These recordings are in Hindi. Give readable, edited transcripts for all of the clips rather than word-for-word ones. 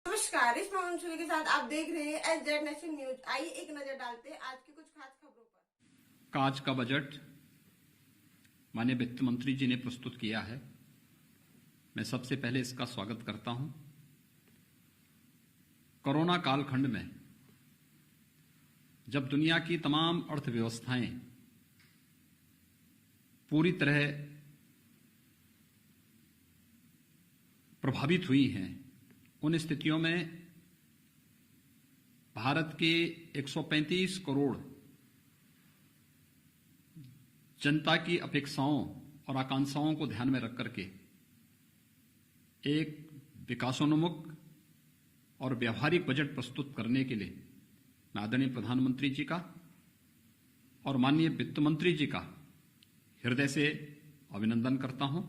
नमस्कार, इस मोहन के साथ आप देख रहे हैं एसजेड नेशन न्यूज। आइए एक नजर डालते हैं आज की कुछ खास खबरों पर। आज का बजट माननीय वित्त मंत्री जी ने प्रस्तुत किया है। मैं सबसे पहले इसका स्वागत करता हूं। कोरोना कालखंड में जब दुनिया की तमाम अर्थव्यवस्थाएं पूरी तरह प्रभावित हुई हैं, उन स्थितियों में भारत के 135 करोड़ जनता की अपेक्षाओं और आकांक्षाओं को ध्यान में रख करके एक विकासोन्मुख और व्यावहारिक बजट प्रस्तुत करने के लिए मैं आदरणीय प्रधानमंत्री जी का और माननीय वित्त मंत्री जी का हृदय से अभिनंदन करता हूं।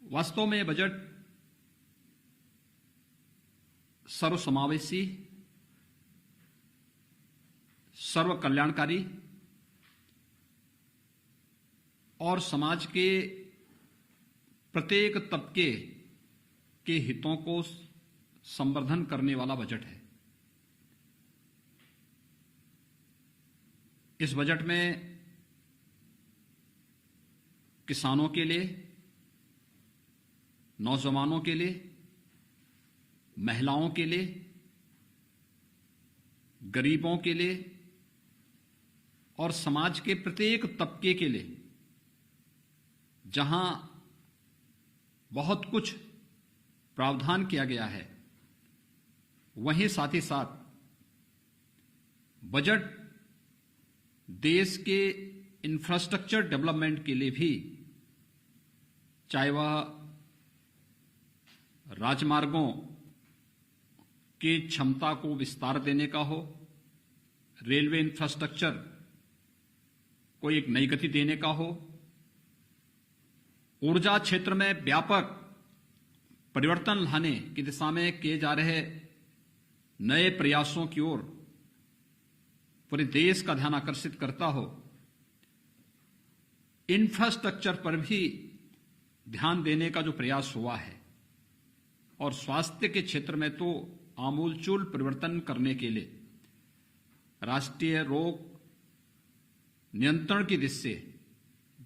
वास्तव में यह बजट सर्वसमावेशी, सर्व कल्याणकारी और समाज के प्रत्येक तबके के हितों को संवर्धन करने वाला बजट है। इस बजट में किसानों के लिए, नौजवानों के लिए, महिलाओं के लिए, गरीबों के लिए और समाज के प्रत्येक तबके के लिए जहां बहुत कुछ प्रावधान किया गया है, वहीं साथ ही साथ बजट देश के इंफ्रास्ट्रक्चर डेवलपमेंट के लिए भी, चाहे वह राजमार्गों की क्षमता को विस्तार देने का हो, रेलवे इंफ्रास्ट्रक्चर को एक नई गति देने का हो, ऊर्जा क्षेत्र में व्यापक परिवर्तन लाने की दिशा में किए जा रहे नए प्रयासों की ओर पूरे देश का ध्यान आकर्षित करता हो, इंफ्रास्ट्रक्चर पर भी ध्यान देने का जो प्रयास हुआ है और स्वास्थ्य के क्षेत्र में तो आमूलचूल परिवर्तन करने के लिए राष्ट्रीय रोग नियंत्रण की दिशा से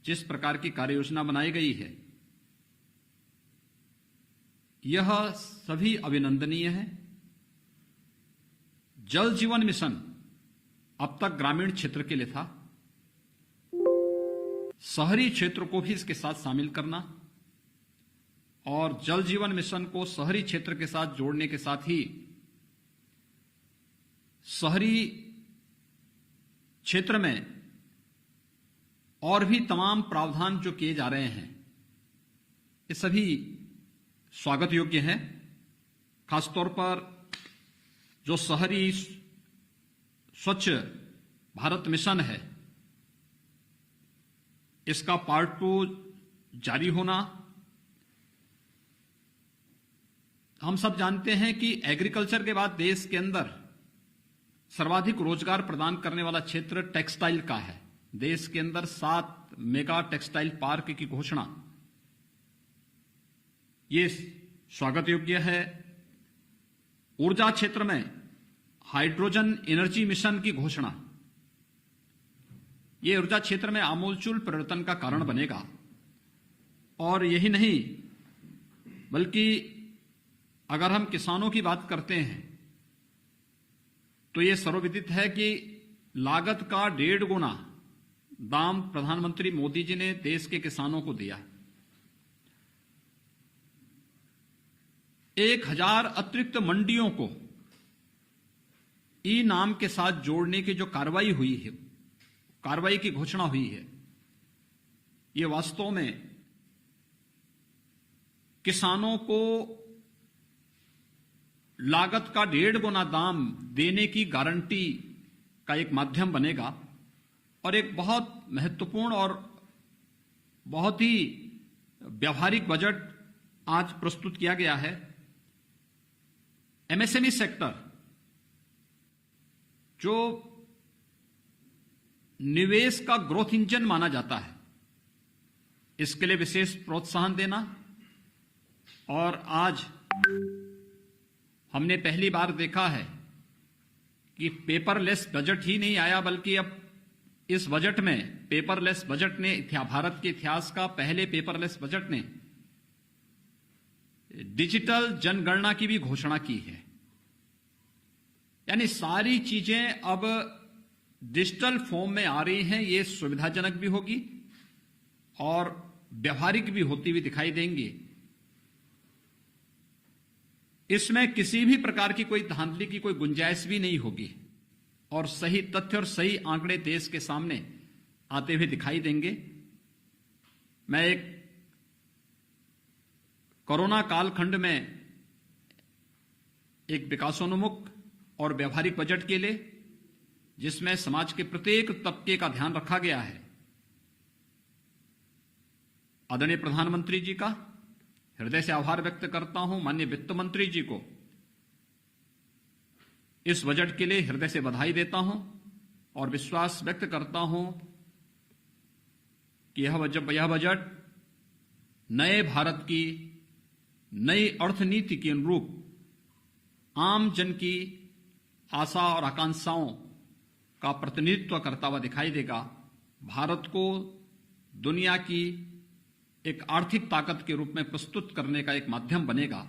जिस प्रकार की कार्ययोजना बनाई गई है, यह सभी अभिनंदनीय है। जल जीवन मिशन अब तक ग्रामीण क्षेत्र के लिए था, शहरी क्षेत्र को भी इसके साथ शामिल करना और जल जीवन मिशन को शहरी क्षेत्र के साथ जोड़ने के साथ ही शहरी क्षेत्र में और भी तमाम प्रावधान जो किए जा रहे हैं, ये सभी स्वागत योग्य हैं। खासतौर पर जो शहरी स्वच्छ भारत मिशन है, इसका पार्ट 2 जारी होना। हम सब जानते हैं कि एग्रीकल्चर के बाद देश के अंदर सर्वाधिक रोजगार प्रदान करने वाला क्षेत्र टेक्सटाइल का है। देश के अंदर 7 मेगा टेक्सटाइल पार्क की घोषणा, ये स्वागत योग्य है। ऊर्जा क्षेत्र में हाइड्रोजन एनर्जी मिशन की घोषणा, ये ऊर्जा क्षेत्र में आमूलचूल परिवर्तन का कारण बनेगा। और यही नहीं, बल्कि अगर हम किसानों की बात करते हैं तो ये सर्वविदित है कि लागत का 1.5 गुना दाम प्रधानमंत्री मोदी जी ने देश के किसानों को दिया। 1000 अतिरिक्त मंडियों को ई नाम के साथ जोड़ने की जो कार्रवाई हुई है, कार्रवाई की घोषणा हुई है, ये वास्तव में किसानों को लागत का 1.5 गुना दाम देने की गारंटी का एक माध्यम बनेगा और एक बहुत महत्वपूर्ण और बहुत ही व्यावहारिक बजट आज प्रस्तुत किया गया है। एमएसएमई सेक्टर जो निवेश का ग्रोथ इंजन माना जाता है, इसके लिए विशेष प्रोत्साहन देना, और आज हमने पहली बार देखा है कि पेपरलेस बजट ही नहीं आया, बल्कि अब इस बजट में पेपरलेस बजट ने भारत के इतिहास का पहले पेपरलेस बजट ने डिजिटल जनगणना की भी घोषणा की है। यानी सारी चीजें अब डिजिटल फॉर्म में आ रही हैं। ये सुविधाजनक भी होगी और व्यवहारिक भी होती हुई दिखाई देंगी। इसमें किसी भी प्रकार की कोई धांधली की कोई गुंजाइश भी नहीं होगी और सही तथ्य और सही आंकड़े देश के सामने आते हुए दिखाई देंगे। मैं एक कोरोना कालखंड में एक विकासोन्मुख और व्यवहारिक बजट के लिए, जिसमें समाज के प्रत्येक तबके का ध्यान रखा गया है, आदरणीय प्रधानमंत्री जी का हृदय से आभार व्यक्त करता हूं। माननीय वित्त मंत्री जी को इस बजट के लिए हृदय से बधाई देता हूं और विश्वास व्यक्त करता हूं कि यह बजट नए भारत की नई अर्थनीति के अनुरूप आम जन की आशा और आकांक्षाओं का प्रतिनिधित्व करता हुआ दिखाई देगा। भारत को दुनिया की एक आर्थिक ताकत के रूप में प्रस्तुत करने का एक माध्यम बनेगा।